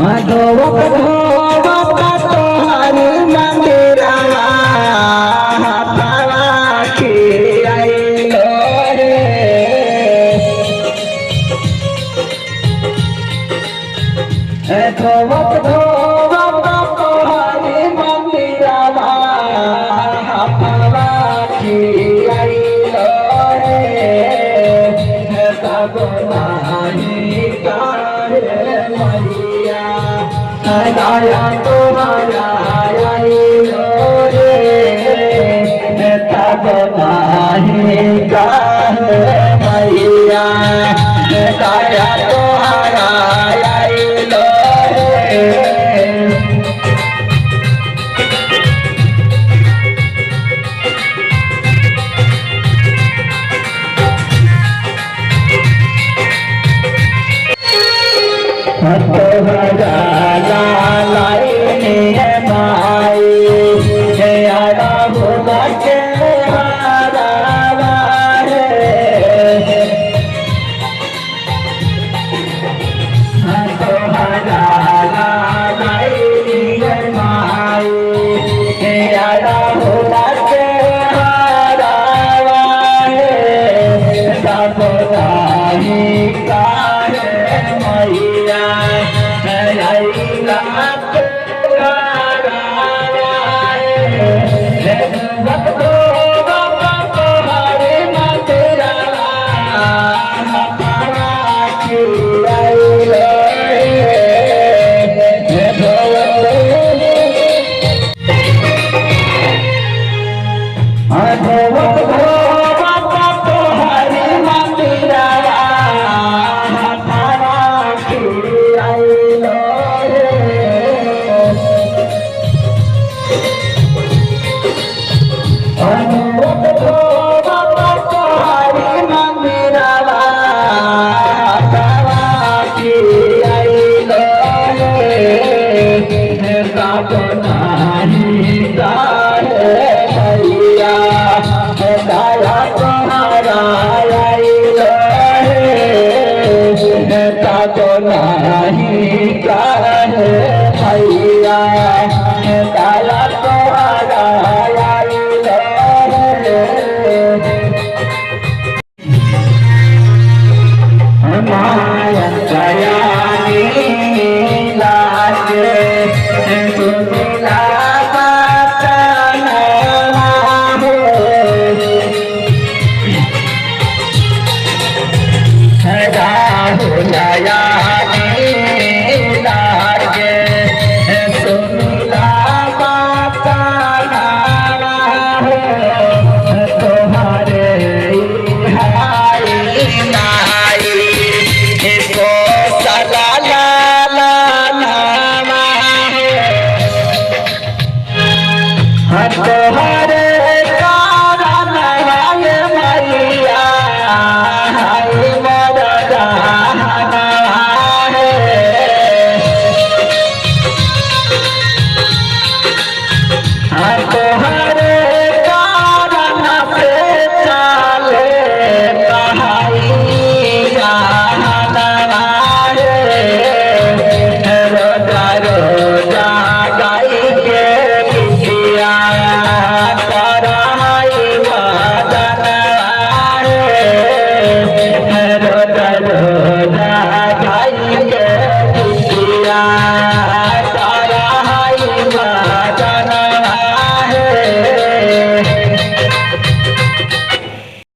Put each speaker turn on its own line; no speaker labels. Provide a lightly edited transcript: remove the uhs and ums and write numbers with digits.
धोवत धोवत तोहरी मंदिरवा हथवा खियाइलो रे। धोवत धोवत तोहरी मंदिरवा हथवा खियाइलो रे। तब नाही काहे मैया दया तुम्हारा आइलो रे। तब नाही काहे मैया दया तुम्हारा आइलो रे। तोहरा लाइने माई जया भुलके हारावा रे। तोहरा लाइने माई जया भुलके हारावा रे। तब नाही काहे मैया नहीं काहे मैया दया तुम्हारा आइलो रे। माया दयानी लागे सुनिला भाई